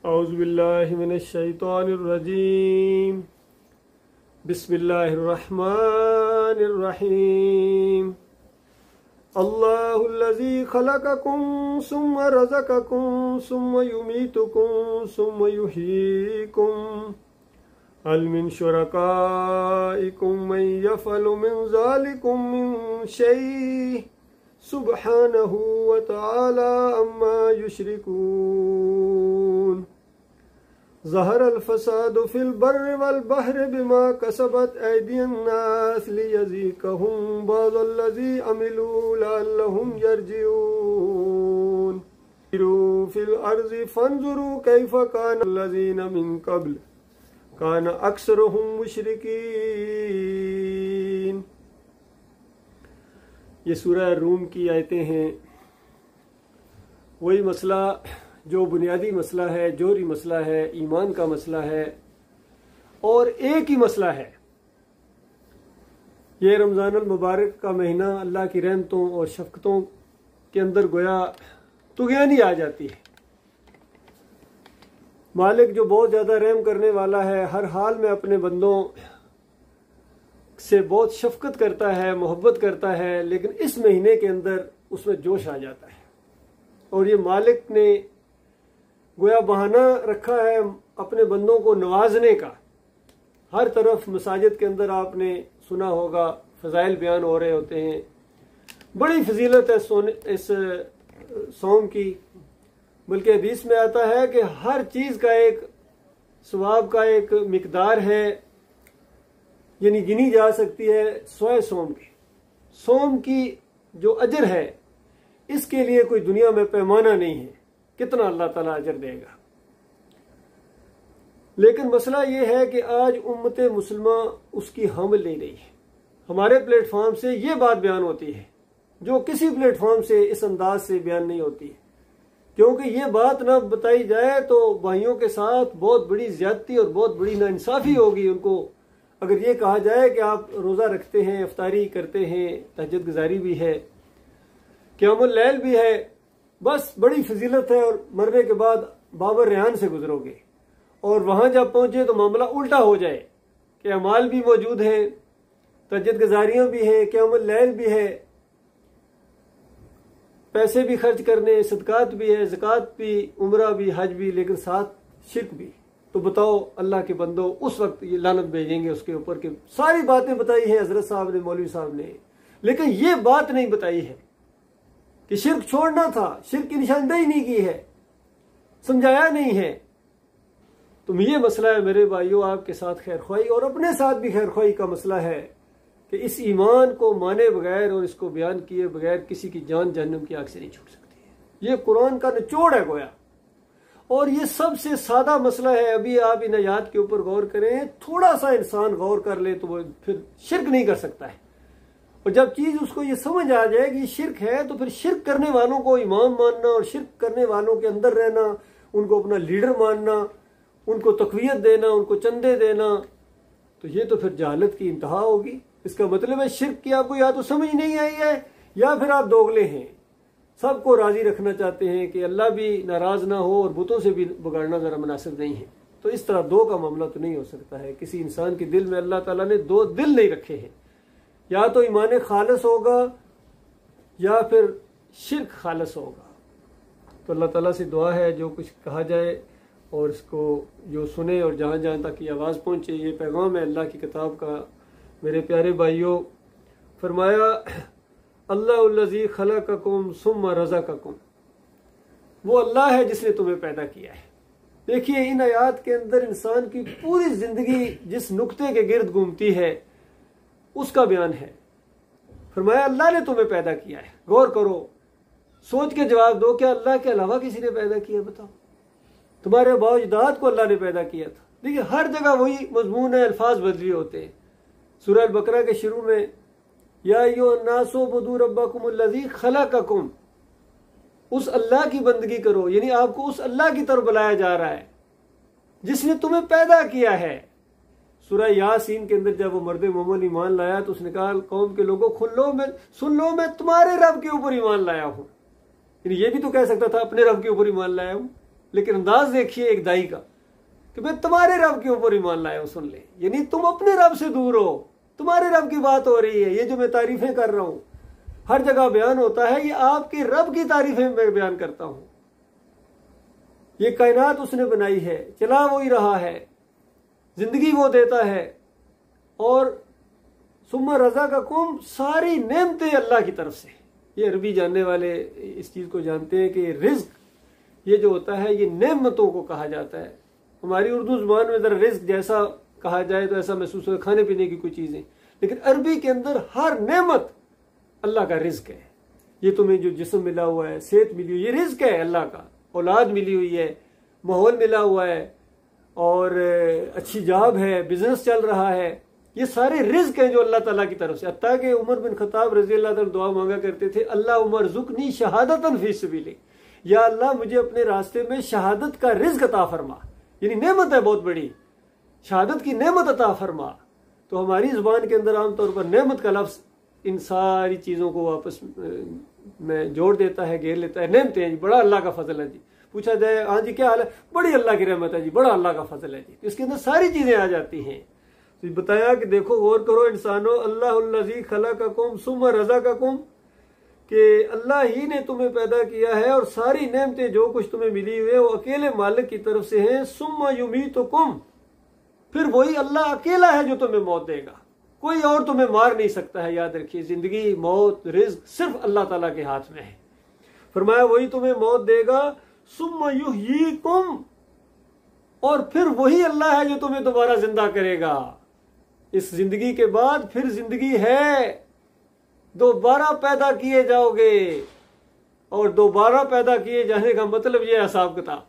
औज़ुबिल्लाहि मिनश्शैतानिर्रजीम। बिस्मिल्लाहिर्रहमानिर्रहीम। अल्लाहुल्लज़ी खलक़कुम सुम्मा रज़क़कुम सुम्मा युमीतुकुम सुम्मा युहयीकुम हल मिन शुरकाइकुम मन यफ़अलु मिन ज़ालिकुम मिन शै'इन सुब्हानहु व तआला अम्मा युश्रिकून। ज़हरल फ़सादु फ़िल बर्रि वल बहरि बिमा कसबत ऐदियन नास लियज़ीक़हुम बअज़ल्लज़ी अमिलू लअल्लहुम यरजिऊन। फ़िल अर्ज़ि फ़न्ज़ुरू कैफ़ कान अल्लज़ीना मिन क़ब्ल कान अक्सरुहुम मुशरिकीन। ये सूरह रूम की आयतें हैं। वही मसला जो बुनियादी मसला है, जोहरी मसला है, ईमान का मसला है, और एक ही मसला है। ये रमज़ान अल मुबारक का महीना अल्लाह की रहमतों और शफ़क़तों के अंदर गोया तुग़यानी आ जाती है। मालिक जो बहुत ज़्यादा रहम करने वाला है, हर हाल में अपने बंदों से बहुत शफ़क़त करता है, मोहब्बत करता है, लेकिन इस महीने के अंदर उसमें जोश आ जाता है। और ये मालिक ने गोया बहाना रखा है अपने बंदों को नवाजने का। हर तरफ मसाजिद के अंदर आपने सुना होगा फ़ज़ाइल बयान हो रहे होते हैं। बड़ी फजीलत है इस सौम की। बल्कि हदीस में आता है कि हर चीज़ का एक सवाब का एक मिकदार है, यानी गिनी जा सकती है 100 सोम की। सोम की जो अजर है इसके लिए कोई दुनिया में पैमाना नहीं है कितना अल्लाह ताला अजर देगा। लेकिन मसला ये है कि आज उम्मत मुसलमा उसकी हामिल नहीं रही है। हमारे प्लेटफॉर्म से ये बात बयान होती है जो किसी प्लेटफॉर्म से इस अंदाज से बयान नहीं होती है, क्योंकि ये बात ना बताई जाए तो भाइयों के साथ बहुत बड़ी ज्यादती और बहुत बड़ी नाइंसाफी होगी। उनको अगर ये कहा जाए कि आप रोज़ा रखते हैं, इफ्तारी करते हैं, तहज्जुद गुजारी भी है, क़यामुल लैल भी है, बस बड़ी फजीलत है, और मरने के बाद बाबर रेहान से गुजरोगे, और वहाँ जब पहुँचे तो मामला उल्टा हो जाए कि अमाल भी मौजूद हैं, तहज्जुद गुजारियाँ भी हैं, क़यामुल लैल भी है, पैसे भी खर्च करने, सदकात भी है, ज़कात भी, उम्रा भी, हज भी, लेकिन साथ शिर्क भी। तो बताओ अल्लाह के बंदो उस वक्त ये लानत भेजेंगे उसके ऊपर कि सारी बातें बताई हैं हजरत साहब ने, मौलवी साहब ने, लेकिन ये बात नहीं बताई है कि शिर्क छोड़ना था, शिर्क की निशानदेही नहीं की है, समझाया नहीं है। तो ये मसला है मेरे भाइयों, आपके साथ खैरख्वाही और अपने साथ भी खैरख्वाही का मसला है कि इस ईमान को माने बगैर और इसको बयान किए बगैर किसी की जान जहन्नम की आग से नहीं छूट सकती है। ये कुरान का निचोड़ है गोया, और ये सबसे सादा मसला है। अभी आप इन आयात के ऊपर गौर करें, थोड़ा सा इंसान गौर कर ले तो वो फिर शिर्क नहीं कर सकता है। और जब चीज उसको ये समझ आ जाए कि शिर्क है, तो फिर शिर्क करने वालों को इमाम मानना और शिर्क करने वालों के अंदर रहना, उनको अपना लीडर मानना, उनको तकवीयत देना, उनको चंदे देना, तो ये तो फिर जहालत की इंतहा होगी। इसका मतलब है शिर्क की आपको या तो समझ नहीं आई है या फिर आप दोगले हैं, सबको राजी रखना चाहते हैं कि अल्लाह भी नाराज ना हो और बुतों से भी बिगाड़ना जरा मुनासिब नहीं है। तो इस तरह दो का मामला तो नहीं हो सकता है। किसी इंसान के दिल में अल्लाह ताला ने दो दिल नहीं रखे हैं, या तो ईमान खालिस होगा या फिर शिर्क खालिस होगा। तो अल्लाह ताला से दुआ है जो कुछ कहा जाए और इसको जो सुने और जहाँ जहाँ तक ये आवाज़ पहुँचे, ये पैगाम है अल्लाह की किताब का। मेरे प्यारे भाइयों, फरमाया अल्लाहुल्लज़ी खलक़कुम सुम्मा रज़क़कुम, वो अल्लाह है जिसने तुम्हें पैदा किया है। देखिए इन आयात के अंदर इंसान की पूरी जिंदगी जिस नुक्ते के गिर्द घूमती है उसका बयान है। फरमाया अल्लाह ने तुम्हें पैदा किया है। गौर करो, सोच के जवाब दो, क्या अल्लाह के अलावा किसी ने पैदा किया? बताओ, तुम्हारे बावजदाद को अल्लाह ने पैदा किया था। देखिए हर जगह वही मजमून है, अल्फाज बदली होते हैं। सूरह अल-बकरा के शुरू में या अय्युहन्नासु उ'बुदू रब्बकुमुल्लज़ी खलक़कुम, उस अल्लाह की बंदगी करो, यानी आपको उस अल्लाह की तरफ बुलाया जा रहा है जिसने तुम्हें पैदा किया है। सूरह यासीन के अंदर जब वो मर्द मोमिन ईमान लाया तो उसने कहा कौम के लोगों सुन लो मैं तुम्हारे रब के ऊपर ईमान लाया हूं। ये भी तो कह सकता था अपने रब के ऊपर ईमान लाया हूं। लेकिन अंदाज देखिए एक दाई का कि मैं तुम्हारे रब के ऊपर ईमान लाया हूं, सुन ले, यानी तुम अपने रब से दूर हो, तुम्हारे रब की बात हो रही है। ये जो मैं तारीफें कर रहा हूं, हर जगह बयान होता है, ये आपके रब की तारीफें मैं बयान करता हूं। ये कायनात उसने बनाई है, चला वो ही रहा है, जिंदगी वो देता है, और सुम्मा रजा का कुम, सारी नेमतें अल्लाह की तरफ से। ये अरबी जानने वाले इस चीज को जानते हैं कि रिज्क ये जो होता है ये नेमतों को कहा जाता है। हमारी उर्दू जुबान में जरा रिज्क जैसा कहा जाए तो ऐसा महसूस हो खाने पीने की कोई चीजें, लेकिन अरबी के अंदर हर नेमत अल्लाह का रिज्क है। ये तुम्हें जो जिस्म मिला हुआ है, सेहत मिली हुई, ये रिज्क है अल्लाह का। औलाद मिली हुई है, माहौल मिला हुआ है, और अच्छी जॉब है, बिजनेस चल रहा है, ये सारे रिज्क हैं जो अल्लाह ताला की तरफ से। हत्ता कि उमर बिन खत्ताब रजी अल्लाह ताला दुआ मांगा करते थे, अल्लाह उमर ज़ुकनी शहादतन फी सबीलिक, या अल्लाह मुझे अपने रास्ते में शहादत का रिज्क अता फरमा। यानी नेमत है बहुत बड़ी, शहादत की नेमत अता फरमा। तो हमारी जुबान के अंदर आमतौर पर नेमत का लफ्ज़ इन सारी चीज़ों को आपस में जोड़ देता है, घेर लेता है। नेमतें हैं जी, बड़ा अल्लाह का फजल है जी। पूछा जाए हाँ जी क्या हाल है, बड़ी अल्लाह की रहमत है जी, बड़ा अल्लाह का फजल है जी। तो इसके अंदर सारी चीज़ें आ जाती हैं। तो बताया कि देखो गौर करो इंसानों, अल्लाहुल्लज़ी खलक़कुम सुम्मा रज़क़कुम, कि अल्लाह ही ने तुम्हें पैदा किया है और सारी नेमतें जो कुछ तुम्हें मिली हुई है वो अकेले मालिक की तरफ से हैं। सुम्मा युमीतुकुम, फिर वही अल्लाह अकेला है जो तुम्हें मौत देगा, कोई और तुम्हें मार नहीं सकता है। याद रखिए, जिंदगी, मौत, रिज्क सिर्फ अल्लाह ताला के हाथ में है। फरमाया वही तुम्हें मौत देगा। सुम्मा युहयीकुम, और फिर वही अल्लाह है जो तुम्हें दोबारा जिंदा करेगा। इस जिंदगी के बाद फिर जिंदगी है, दोबारा पैदा किए जाओगे। और दोबारा पैदा किए जाने का मतलब यह हिसाब किताब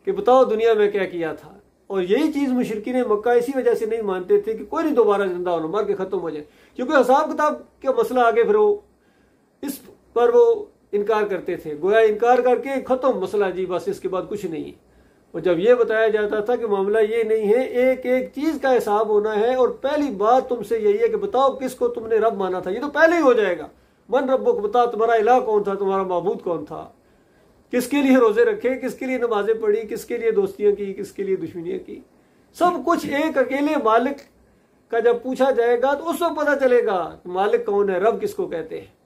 कि बताओ दुनिया में क्या किया था। और यही चीज मुशरिकीन मक्का इसी वजह से नहीं मानते थे कि कोई नहीं दोबारा जिंदा होना, मर के खत्म हो जाए, क्योंकि हिसाब किताब का मसला आगे फिर वो इस पर वो इनकार करते थे, गोया इनकार करके खत्म मसला जी, बस इसके बाद कुछ नहीं। और जब ये बताया जाता था कि मामला ये नहीं है, एक एक चीज का हिसाब होना है। और पहली बात तुमसे यही है कि बताओ किसको तुमने रब माना था, ये तो पहले ही हो जाएगा। मन रब्बो को बताओ, तुम्हारा इलाह कौन था, तुम्हारा माबूद कौन था, किसके लिए रोजे रखे, किसके लिए नमाजें पढ़ी, किसके लिए दोस्तियां की, किसके लिए दुश्मनियां की, सब कुछ एक अकेले मालिक का जब पूछा जाएगा तो उस वक्त पता चलेगा मालिक कौन है, रब किसको कहते हैं।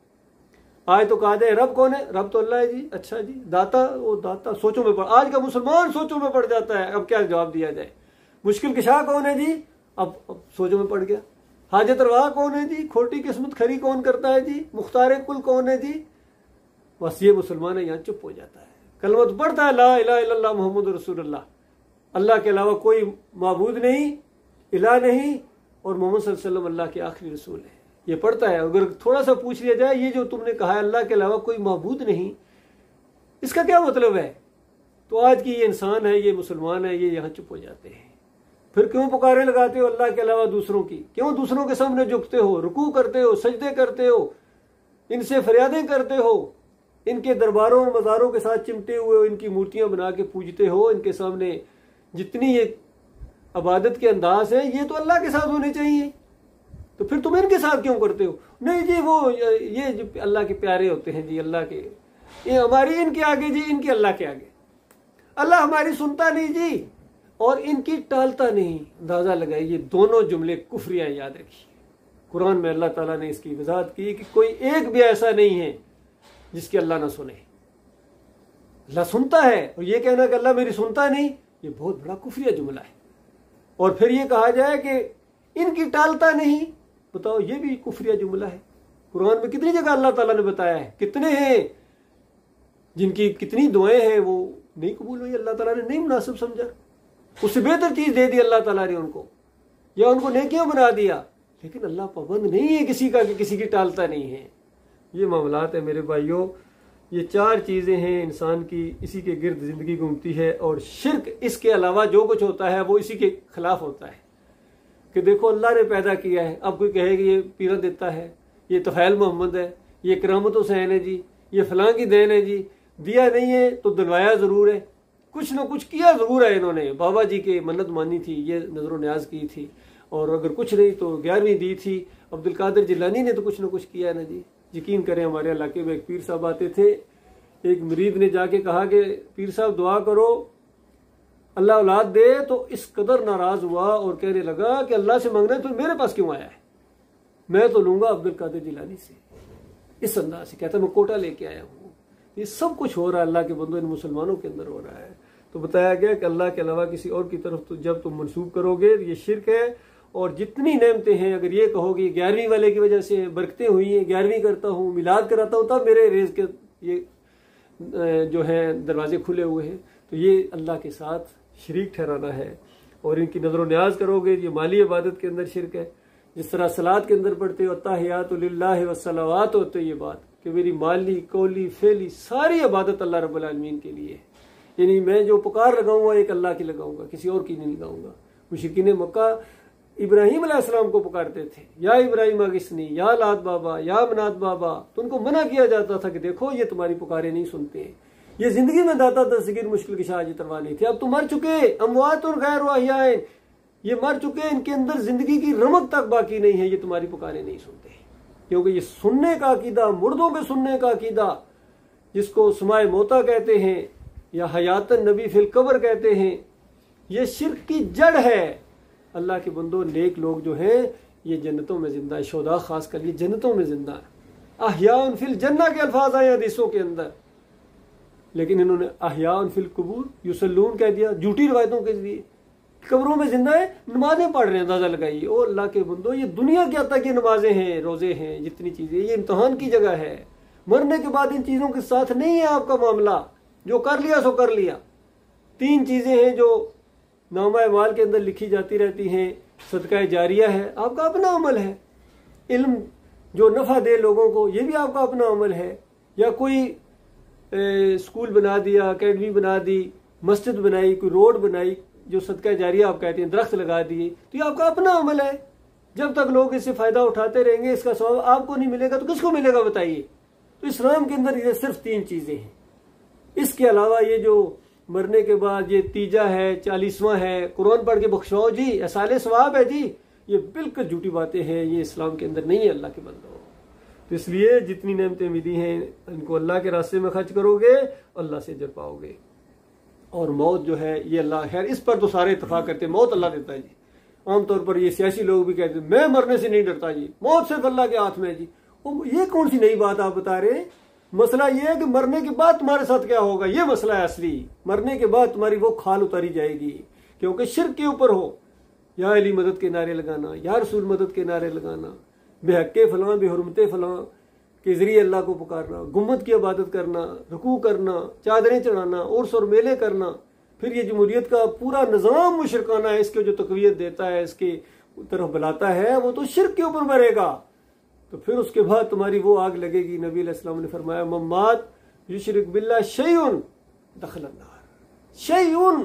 आज तो कहा जाए रब कौन है, रब तो अल्लाह है जी। अच्छा जी, दाता, वो दाता सोचों में पड़, आज का मुसलमान सोचों में पड़ जाता है। अब क्या जवाब दिया जाए। मुश्किल कुशा कौन है जी, अब सोचों में पड़ गया। हाजत रवा कौन है जी, खोटी किस्मत खरी कौन करता है जी, मुख्तार कुल कौन है जी। बस ये मुसलमान है, यहाँ चुप हो जाता है। कलमत पढ़ता है ला इलाहा इल्लल्लाह मुहम्मदुर रसूलुल्लाह, अल्लाह के अलावा कोई माबूद नहीं, इलाह नहीं, और मोहम्मद सल्लल्लाहु अलैहि वसल्लम अल्लाह के आखिरी रसूल है। ये पढ़ता है। अगर थोड़ा सा पूछ लिया जाए ये जो तुमने कहा है अल्लाह के अलावा कोई माबूद नहीं, इसका क्या मतलब है, तो आज की ये इंसान है, ये मुसलमान है, ये यहाँ चुप हो जाते हैं। फिर क्यों पुकारे लगाते हो अल्लाह के अलावा दूसरों की, क्यों दूसरों के सामने झुकते हो, रुकू करते हो, सजदे करते हो, इनसे फरियादें करते हो, इनके दरबारों और मज़ारों के साथ चिमटे हुए हो, इनकी मूर्तियां बना के पूजते हो। इनके सामने जितनी ये इबादत के अंदाज है ये तो अल्लाह के साथ होने चाहिए, तो फिर तुम इनके साथ क्यों करते हो। नहीं जी वो ये जो अल्लाह के प्यारे होते हैं जी, अल्लाह के, ये हमारी इनके आगे जी, इनके अल्लाह के आगे। अल्लाह हमारी सुनता नहीं जी और इनकी टालता नहीं। अंदाजा लगाइए, ये दोनों जुमले कुफरिया, याद रखिए। कुरान में अल्लाह ताला ने इसकी वजाहत की कि कोई एक भी ऐसा नहीं है जिसकी अल्लाह ना सुने। अल्लाह सुनता है, और ये कहना कि अल्लाह मेरी सुनता नहीं, ये बहुत बड़ा कुफरिया जुमला है। और फिर ये कहा जाए कि इनकी टालता नहीं, बताओ ये भी कुफरिया जुमला है। कुरान में कितनी जगह अल्लाह ताला ने बताया है, कितने हैं जिनकी कितनी दुआएं हैं वो नहीं कबूल हुई, अल्लाह ताला ने नहीं मुनासिब समझा, उससे बेहतर चीज दे दी अल्लाह ताला ने उनको, या उनको नेकियां बना दिया। लेकिन अल्लाह पाबंद नहीं है किसी का कि किसी की टालता नहीं है। ये मामलात है मेरे भाइयों, ये चार चीज़ें हैं इंसान की, इसी के गिर्द ज़िंदगी घूमती है। और शिर्क, इसके अलावा जो कुछ होता है वो इसी के खिलाफ होता है कि देखो अल्लाह ने पैदा किया है, अब कोई कहे कि ये पीरा देता है, ये तफैल मोहम्मद है, ये करामत हुसैन है जी, ये फलां की देन है जी, दिया नहीं है तो दिलवाया ज़रूर है, कुछ ना कुछ किया ज़रूर है इन्होंने। बाबा जी के मन्नत मानी थी, ये नजर न्याज की थी, और अगर कुछ नहीं तो 11वीं दी थी। अब्दुल कादिर जिलानी ने तो कुछ ना कुछ किया है ना जी। यकीन करें, हमारे इलाके में एक पीर साहब आते थे, एक मुरीद ने जाके कहा कि पीर साहब दुआ करो अल्लाह औलाद दे, तो इस कदर नाराज हुआ और कहने लगा कि अल्लाह से मांगना है तो मेरे पास क्यों आया है, मैं तो लूंगा अब्दुल कादिर जिलानी से। इस अंदाज से कहता मैं कोटा लेके आया हूँ। ये सब कुछ हो रहा है अल्लाह के बंदों, इन मुसलमानों के अंदर हो रहा है। तो बताया गया कि अल्लाह के अलावा किसी और की तरफ तो जब तुम मंसूब करोगे ये शिरक है। और जितनी नेमतें हैं, अगर ये कहोगे 11वीं वाले की वजह से बरकतें हुई हैं, 11वीं करता हूँ, मिलाद कराता हूँ, तब मेरे रेज के ये जो है दरवाजे खुले हुए हैं, तो ये अल्लाह के साथ शरीक ठहराना है। और इनकी नजर न्याज करोगे, ये माली इबादत के अंदर शिरक है। जिस तरह सलात के अंदर पढ़ते हो अत्ताहियातु लिल्लाहि वस्सलावातु, होते ये बात कि मेरी माली कौली फेली सारी इबादत अल्लाह रब्बुल आलमीन के लिए है। यानी मैं जो पुकार लगाऊंगा एक अल्लाह की लगाऊंगा, किसी और की नहीं लगाऊंगा। मुशरिकीन मक्का इब्राहिम अलैहिस्सलाम को पुकारते थे, या इब्राहिम अगिस्नी, या लात बाबा, या मनात बाबा। तो उनको मना किया जाता था कि देखो ये तुम्हारी पुकारे नहीं सुनते हैं, ये जिंदगी में दाता दस्तगीर मुश्किल की शाह तरवा नहीं थे, अब तो मर चुके, अमवात और गैर वाहियाएं, ये मर चुके, इनके अंदर जिंदगी की रमक तक बाकी नहीं है, ये तुम्हारी पुकारे नहीं सुनते। क्योंकि ये सुनने का अकीदा, मुर्दों के सुनने का अकीदा, जिसको समाए मोता कहते हैं या हयातन नबी फिल कब्र कहते हैं, ये शिर्क की जड़ है। अल्लाह के बंदो, नेक लोग जो हैं ये जन्नतों में जिंदा है, शोदा खास कर ये जन्नतों में जिंदा है। अहयाउन फिल जन्ना के अल्फाज आए हदीसों के अंदर, लेकिन इन्होंने अहयाउन फिल कुबूर युसल्लून कह दिया, झूठी रवायतों के जरिए। कब्रों में जिंदा है, नमाजें पढ़ रहे हैं, अंदाजा लगाइए। ओ अल्लाह के बंदो, ये दुनिया क्या तक ये नमाजें हैं, रोजे हैं, जितनी चीजें, ये इम्तहान की जगह है। मरने के बाद इन चीजों के साथ नहीं है आपका मामला, जो कर लिया सो कर लिया। 3 चीजें हैं जो नामा माल के अंदर लिखी जाती रहती हैं। सदका जारिया है, आपका अपना अमल है। इल्म जो नफा दे लोगों को, ये भी आपका अपना अमल है। या कोई स्कूल बना दिया, अकेडमी बना दी, मस्जिद बनाई, कोई रोड बनाई, जो सदका जारिया आप कहते हैं, दरख्त लगा दिए, तो ये आपका अपना अमल है। जब तक लोग इससे फायदा उठाते रहेंगे, इसका सवाब आपको नहीं मिलेगा तो किसको मिलेगा बताइए। तो इस्लाम के अंदर ये सिर्फ 3 चीजें हैं। इसके अलावा ये जो मरने के बाद ये तीजा है, 40वां है, कुरान पढ़ के बख्शवाओ जी, एसाले सवाब है जी, ये बिल्कुल झूठी बातें हैं, ये इस्लाम के अंदर नहीं है अल्लाह के बंदों। तो इसलिए जितनी नेमतें मिली हैं इनको अल्लाह के रास्ते में खर्च करोगे, अल्लाह से अजर पाओगे। और मौत जो है ये अल्लाह, खैर इस पर तो सारे इत्तेफाक करते हैं, मौत अल्लाह देता है जी। आमतौर पर ये सियासी लोग भी कहते हैं मैं मरने से नहीं डरता जी, मौत सिर्फ अल्लाह के हाथ में है जी। ये कौन सी नई बात आप बता रहे हैं। मसला ये है कि मरने के बाद तुम्हारे साथ क्या होगा, ये मसला है असली। मरने के बाद तुम्हारी वो खाल उतारी जाएगी, क्योंकि शिर्क के ऊपर हो। या अली मदद के नारे लगाना, या रसूल मदद के नारे लगाना, बेहक्के फलां बेहुरमते फलां के जरिए अल्लाह को पुकारना, गुम्मत की इबादत करना, रुकू करना, चादरें चढ़ाना, उर्स और मेले करना। फिर ये जमहूरियत का पूरा निज़ाम मुशरकाना है, इसके जो तकवीयत देता है, इसके तरफ बुलाता है, वो तो शिर्क के ऊपर मरेगा। तो फिर उसके बाद तुम्हारी वो आग लगेगी। नबी अलैहिस्सलाम ने फरमाया मम्मात युशरिक बिल्लाह शैउन दखल अन्नार। शैउन,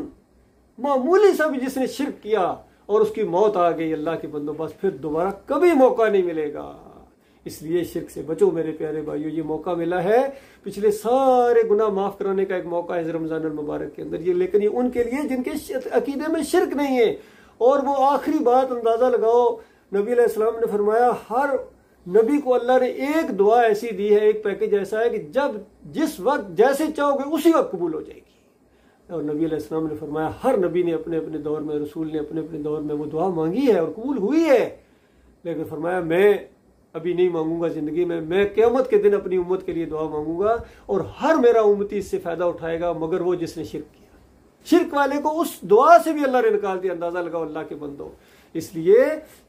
मामूली सा भी जिसने शिर्क किया और उसकी मौत आ गई, अल्लाह के बंदोबस्त फिर दोबारा कभी मौका नहीं मिलेगा। इसलिए शिर्क से बचो मेरे प्यारे भाइयों। ये मौका मिला है, पिछले सारे गुनाह माफ कराने का एक मौका है रमजान अल मुबारक के अंदर। ये लेकिन ये उनके लिए जिनके अकीदे में शिर्क नहीं है। और वो आखिरी बात अंदाजा लगाओ, नबी अलैहिस्सलाम ने फरमाया हर नबी को अल्लाह ने एक दुआ ऐसी दी है, एक पैकेज ऐसा है कि जब जिस वक्त जैसे चाहोगे उसी वक्त कबूल हो जाएगी। और नबी अलैहिस्सलाम ने फरमाया हर नबी ने अपने अपने दौर में, रसूल ने अपने अपने दौर में वो दुआ मांगी है और कबूल हुई है। लेकिन फरमाया मैं अभी नहीं मांगूंगा जिंदगी में, मैं क़यामत के दिन अपनी उम्मत के लिए दुआ मांगूंगा और हर मेरा उम्मती इससे फायदा उठाएगा, मगर वो जिसने शिर्क किया। शिर्क वाले को उस दुआ से भी अल्लाह ने निकाल दिया। अंदाजा लगाओ अल्लाह के बंदो। इसलिए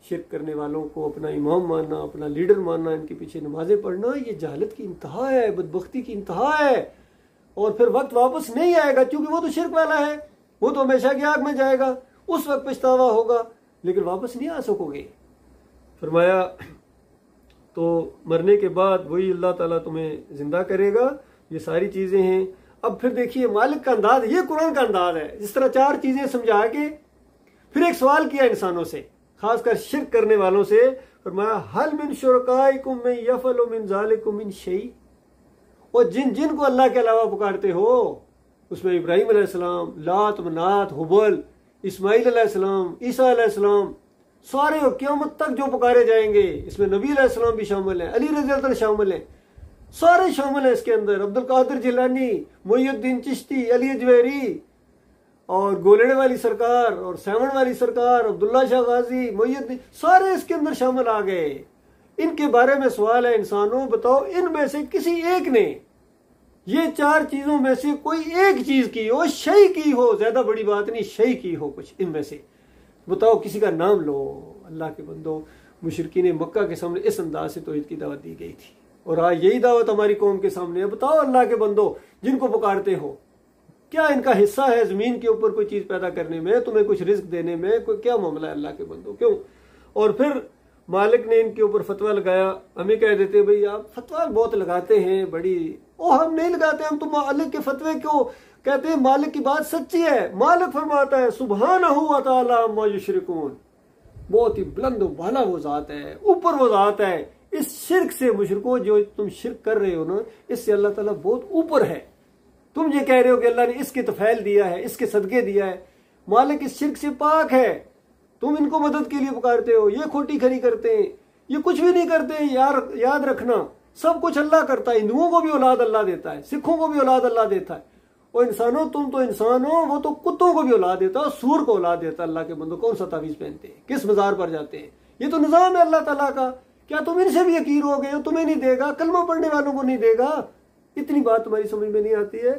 शिर्क करने वालों को अपना इमाम मानना, अपना लीडर मानना, इनके पीछे नमाजें पढ़ना, ये जहालत की इंतहा है, बदबख्ती की इंतहा है। और फिर वक्त वापस नहीं आएगा, क्योंकि वो तो शिर्क वाला है, वो तो हमेशा की आग में जाएगा। उस वक्त पछतावा होगा, लेकिन वापस नहीं आ सकोगे। फरमाया तो मरने के बाद वही अल्लाह ताला तुम्हें जिंदा करेगा। ये सारी चीजें हैं। अब फिर देखिए मालिक का अंदाज, ये कुरान का अंदाज है। जिस तरह 4 चीजें समझा के फिर एक सवाल किया इंसानों से, खासकर शिर्क करने वालों से। फरमाया हल मिन शुरकाइकुम मन यफअलु मिन ज़ालिकुम मिन शै। और जिन जिन को अल्लाह के अलावा पुकारते हो, उसमें इब्राहिम अलैहिस्सलाम, लात मनात हुबल, इस्माइल अलैहिस्सलाम, ईसा अलैहिस्सलाम, सारे क़यामत तक जो पुकारे जाएंगे, इसमें नबी अलैहिस्सलाम भी शामिल हैं, अली रज़ी अल्लाह शामिल हैं। सारे शामिल हैं इसके अंदर। अब्दुल कादिर जिलानी, मोइनुद्दीन चिश्ती, अली अजवेरी और गोलड़े वाली सरकार और सेवन वाली सरकार, अब्दुल्ला शाह गाजी, मोइनुद्दीन, सारे इसके अंदर शामिल आ गए। इनके बारे में सवाल है इंसानों, बताओ इनमें से किसी एक ने ये चार चीजों में से कोई एक चीज की हो, शय की हो, ज्यादा बड़ी बात नहीं, शय की हो कुछ इनमें से, बताओ किसी का नाम लो। अल्लाह के बंदो, मुशरिकीन मक्का के सामने इस अंदाज से तौहीद की दावत दी गई थी और आज यही दावत हमारी कौम के सामने है। बताओ अल्लाह के बंदो, जिनको पुकारते हो, क्या इनका हिस्सा है जमीन के ऊपर कोई चीज पैदा करने में, तुम्हें कुछ रिस्क देने में, कोई क्या मामला है अल्लाह के बंदो, क्यों? और फिर मालिक ने इनके ऊपर फतवा लगाया। हमें कह देते भाई आप फतवा बहुत लगाते हैं बड़ी, ओ हम नहीं लगाते, हम तो मालिक के फतवे क्यों कहते हैं, मालिक की बात सच्ची है। मालिक फरमाता है सुब्हानहू व तआला अम्मा युश्रिकून, बहुत ही बुलंद वाला वो जात है, ऊपर वो जात है। इस शिरक से मुशरिकों, जो तुम शिरक कर रहे हो ना, इससे अल्लाह ताला बहुत ऊपर है। तुम ये कह रहे हो कि अल्लाह ने इसके तफैल दिया है, इसके सदके दिया है, मालिक इस शिरक से पाक है। तुम इनको मदद के लिए पुकारते हो, ये खोटी खरी करते हैं, ये कुछ भी नहीं करते। यार याद रखना, सब कुछ अल्लाह करता है। हिंदुओं को भी औलाद अल्लाह देता है, सिखों को भी औलाद अल्लाह देता है, और इंसानों तुम तो इंसान हो, वो तो कुत्तों को भी औलाद देता है, सूर को औलाद देता है। अल्लाह के बंदो कौन सा तावीज पहनते हैं, किस मजार पर जाते हैं? ये तो निजाम है अल्लाह ताला का। क्या तुम इनसे भी यकीन हो गए हो, तुम्हें नहीं देगा, कलमा पढ़ने वालों को नहीं देगा? इतनी बात तुम्हारी समझ में नहीं आती है।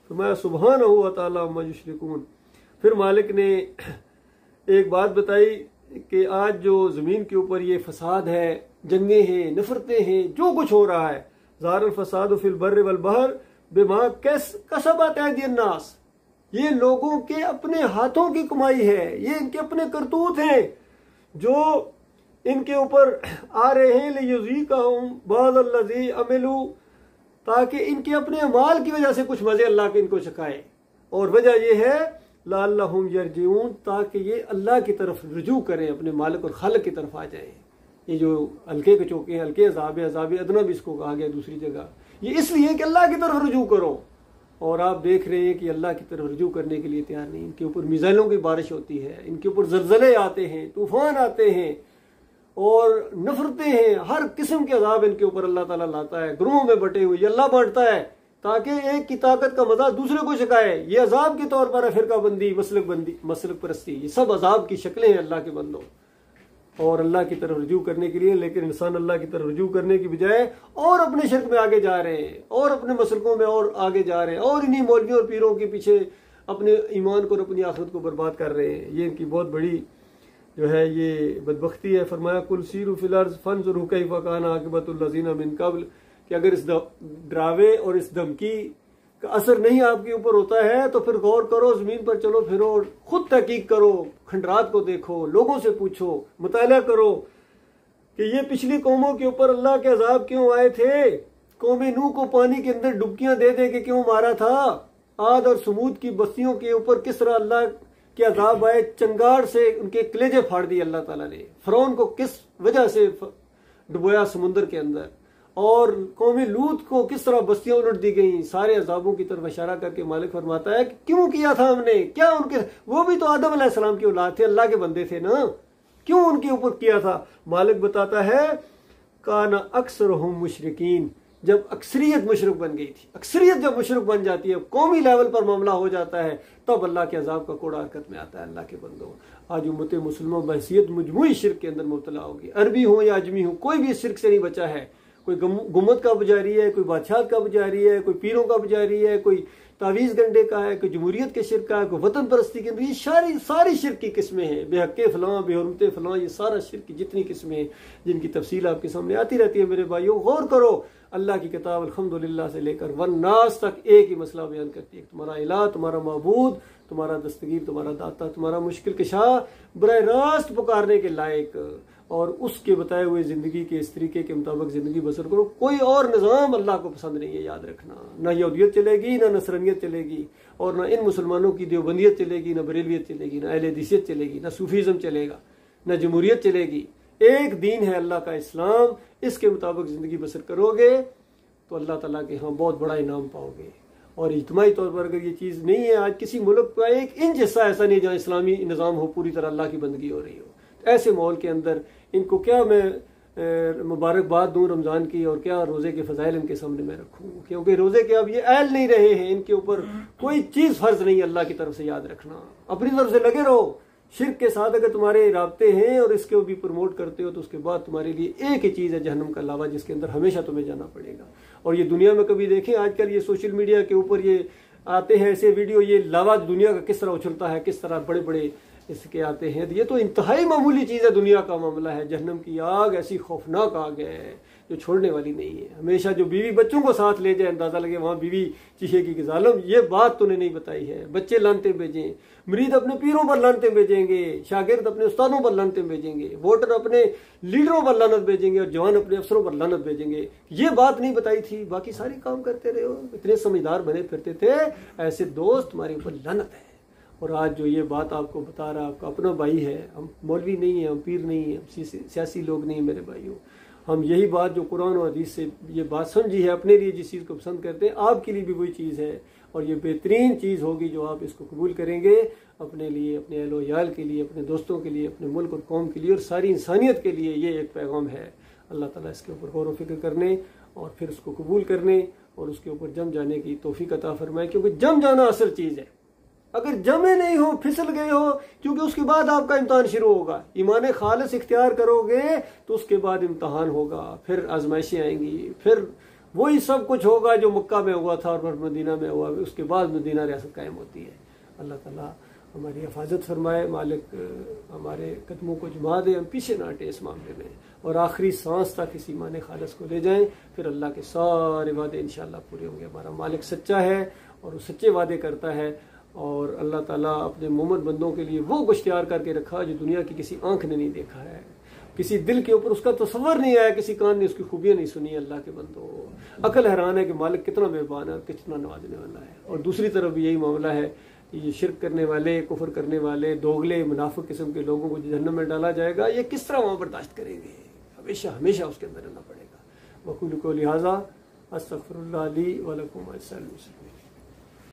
फरमाया सुब्हानहू व तआला अम्मा युश्रिकून। फिर मालिक ने एक बात बताई कि आज जो जमीन के ऊपर ये फसाद है, जंगे हैं, नफरतें हैं, जो कुछ हो रहा है, ज़ाहरल फसाद फिल बर्र वल बहर बिमा कसबत ऐदियन नास, ये लोगों के अपने हाथों की कमाई है, ये इनके अपने करतूत हैं जो इनके ऊपर आ रहे हैं। लियुज़ीक़हुम बअज़ल्लज़ी अमिलू, ताकि इनके अपने अमाल की वजह से कुछ मजे अल्लाह के इनको चखाए। और वजह यह है लअल्लहुम यरजिऊन, ताकि ये अल्लाह की तरफ रुजू करें, अपने मालिक और खालिक की तरफ आ जाएं। ये जो हल्के के चौके हैं, हल्के अज़ाब अदना भी इसको कहा गया दूसरी जगह, ये इसलिए कि अल्लाह की तरफ रुजू करो। और आप देख रहे हैं कि अल्लाह की तरफ रुजू करने के लिए तैयार नहीं। इनके ऊपर मिसाइलों की बारिश होती है, इनके ऊपर जलजले आते हैं, तूफान आते हैं और नफरतें हैं, हर किस्म के अजाब इनके ऊपर अल्लाह ताला लाता है। ग्रोहों में बटे हुए ये अल्लाह बांटता है ताकि एक की ताकत का मजा दूसरे को सिखाए। ये अजाब के तौर पर है फिरका बंदी, मसलक परस्ती, ये सब अजाब की शक्लें हैं अल्लाह के बंदों। और अल्लाह की तरफ रुजू करने के लिए, लेकिन इंसान अल्लाह की तरफ रुजू करने की बजाय और अपने शिर्क में आगे जा रहे हैं, और अपने मसलकों में और आगे जा रहे हैं, और इन्हीं मौलवियों और पीरों के पीछे अपने ईमान को और अपनी आखिरत को बर्बाद कर रहे हैं। ये इनकी बहुत बड़ी जो है ये बदबख्ती है। फरमाया कुल सीरू फिल अर्ज़ फंज़ुरू कैफ़ कान आक़िबतुल लज़ीना मिन क़ब्ल, कि अगर इस डरावे और इस धमकी का असर नहीं आपके ऊपर होता है तो फिर गौर करो, जमीन पर चलो फिरो, खुद तहकीक करो, खंडरात को देखो, लोगों से पूछो, मुताला करो कि ये पिछली कौमों के ऊपर अल्लाह के अजाब क्यों आए थे। कौमे नूह को पानी के अंदर डुबकियां दे दे के क्यों मारा था। आद और समूद की बस्तियों के ऊपर किस तरह अल्लाह के अजाब आए, चंगार से उनके कलेजे फाड़ दिए अल्लाह ताला ने। फिरौन को किस वजह से डुबोया समुद्र के अंदर, और कौमी लूत को किस तरह बस्तियां उलट दी गई। सारे अजाबों की तरफ इशारा करके मालिक फरमाता है कि क्यों किया था हमने, क्या उनके, वो भी तो आदम अलैहिस्सलाम की औलाद थे, अल्लाह के बंदे थे ना, क्यों उनके ऊपर किया था। मालिक बताता है काना अक्सरुहुम मुशरिकीन, जब अक्सरियत मुशरिक बन गई थी, अक्सरियत जब मुशरिक बन जाती है, कौमी लेवल पर मामला हो जाता है, तब अल्लाह के अजाब का कोड़ा हरकत में आता है। अल्लाह के बंदो, आज उम्मत मुसलमान बहसीयत मजमूई शिरक के अंदर मुब्तला होगी। अरबी हो या अजमी हो, कोई भी इस शिरक से नहीं बचा है। कोई गुम्मत का पुजारी है, कोई बादशाह का पुजारी है, कोई पीरों का पुजारी है, कोई तावीज़ गंडे का है, कोई जमहूरियत के शिरक का है, कोई वतन परस्ती के अंदर, ये सारी शिरक की किस्में हैं। बेहक्के फलां, बेहुरमते फलां, ये सारा शिरक की जितनी किस्में हैं, जिनकी तफसील आपके सामने आती रहती है। मेरे भाइयों, गौर करो, अल्लाह की किताब अल्हम्दुलिल्लाह से लेकर वन्नास तक एक ही मसला बयान करती है। तुम्हारा इलाह, तुम्हारा माबूद, तुम्हारा दस्तगीर, तुम्हारा दाता, तुम्हारा मुश्किल कशा, बराह रास्त पुकारने के लायक, और उसके बताए हुए जिंदगी के इस तरीके के मुताबिक जिंदगी बसर करो। कोई और निज़ाम अल्लाह को पसंद नहीं है, याद रखना। ना यहूदियत चलेगी, ना नसरनियत चलेगी, और ना इन मुसलमानों की देवबंदियत चलेगी, ना बरेलवियत चलेगी, ना अहले हदीसियत चलेगी, ना सूफीज़म चलेगा, ना जमहूरियत चलेगी। एक दीन है अल्लाह का इस्लाम, इसके मुताबिक ज़िंदगी बसर करोगे तो अल्लाह ताला के यहाँ बहुत बड़ा इनाम पाओगे। और इज्तिमाई तौर पर अगर ये चीज़ नहीं है, आज किसी मुल्क का एक इंच हिस्सा ऐसा नहीं जहाँ इस्लामी निज़ाम हो, पूरी तरह अल्लाह की बंदगी हो रही हो, ऐसे माहौल के अंदर इनको क्या मैं मुबारकबाद दूं रमज़ान की, और क्या रोज़े के फ़ज़ाइल इनके सामने मैं रखूं, क्योंकि रोज़े के अब ये अहल नहीं रहे हैं, इनके ऊपर कोई चीज़ फ़र्ज नहीं अल्लाह की तरफ से। याद रखना, अपनी तरफ से लगे रहो। शिर्क के साथ अगर तुम्हारे राब्ते हैं और इसको भी प्रमोट करते हो तो उसके बाद तुम्हारे लिए एक ही चीज़ है जहन्नम का लावा, जिसके अंदर हमेशा तुम्हें जाना पड़ेगा। और ये दुनिया में कभी देखें, आजकल ये सोशल मीडिया के ऊपर ये आते हैं ऐसे वीडियो, ये लावा दुनिया का किस तरह उछलता है, किस तरह बड़े बड़े इसके आते हैं। ये तो इंतहाई मामूली चीज़ है, दुनिया का मामला है। जहन्नम की आग ऐसी खौफनाक आग है जो छोड़ने वाली नहीं है। हमेशा जो बीवी बच्चों को साथ ले जाए, अंदाजा लगे वहाँ बीवी चीखेगी कि जालिम, ये बात तूने नहीं बताई है। बच्चे लानते भेजें, मुरीद अपने पीरों पर लानते भेजेंगे, शागिर्द अपने उस्तादों पर लानते भेजेंगे, वोटर अपने लीडरों पर लानत भेजेंगे, और जवान अपने अफसरों पर लानत भेजेंगे। ये बात नहीं बताई थी, बाकी सारे काम करते रहे हो, इतने समझदार बने फिरते थे, ऐसे दोस्त तुम्हारे ऊपर लानत है। और आज जो ये बात आपको बता रहा, आपका अपना भाई है, हम मौलवी नहीं है, हम पीर नहीं है, हम सियासी लोग नहीं है मेरे भाइयों। हम यही बात जो कुरान और हदीस से ये बात समझी है, अपने लिए जिस चीज़ को पसंद करते हैं, आपके लिए भी वही चीज़ है। और ये बेहतरीन चीज़ होगी जो आप इसको कबूल करेंगे अपने लिए, अपने अहलो याल के लिए, अपने दोस्तों के लिए, अपने मुल्क और कौम के लिए, और सारी इंसानियत के लिए ये एक पैगाम है। अल्लाह ताला इसके ऊपर गौर व फिक्र करने और फिर उसको कबूल करने और उसके ऊपर जम जाने की तौफीक अता फरमाए, क्योंकि जम जाना असल चीज़ है। अगर जमे नहीं हो, फिसल गए हो, क्योंकि उसके बाद आपका इम्तहान शुरू होगा। ईमान खालिस इख्तियार करोगे तो उसके बाद इम्तहान होगा, फिर आजमाइशें आएंगी, फिर वही सब कुछ होगा जो मक्का में हुआ था और मदीना में हुआ, उसके बाद मदीना रियासत कायम होती है। अल्लाह ताला हमारी हिफाजत फरमाए, मालिक हमारे कदमों को जुमा दे, हम पीछे ना हटे इस मामले में, और आखिरी सांस तक इस ईमान खालिस को ले जाएं। फिर अल्लाह के सारे वादे इंशाअल्लाह पूरे होंगे। हमारा मालिक सच्चा है और वो सच्चे वादे करता है, और अल्लाह ताला अपने मोमन बंदों के लिए वो कुछ तैयार करके रखा जो दुनिया की किसी आंख ने नहीं देखा है, किसी दिल के ऊपर उसका तसव्वुर नहीं आया, किसी कान ने उसकी खूबियां नहीं सुनी। अल्लाह के बंदो, अकल हैरान है कि मालिक कितना मेहरबान है, कितना नवाजने वाला है। और दूसरी तरफ भी यही मामला है कि ये शिर्क करने वाले, कुफर करने वाले, दोगले मुनाफिक किस्म के लोगों को जहन्नम में डाला जाएगा, ये किस तरह वहाँ बर्दाश्त करेंगे? हमेशा हमेशा उसके अंदर रहना पड़ेगा। वक़ूलु क़ौली हाज़ा अस्तग़फ़िरुल्लाह ली व लकुम।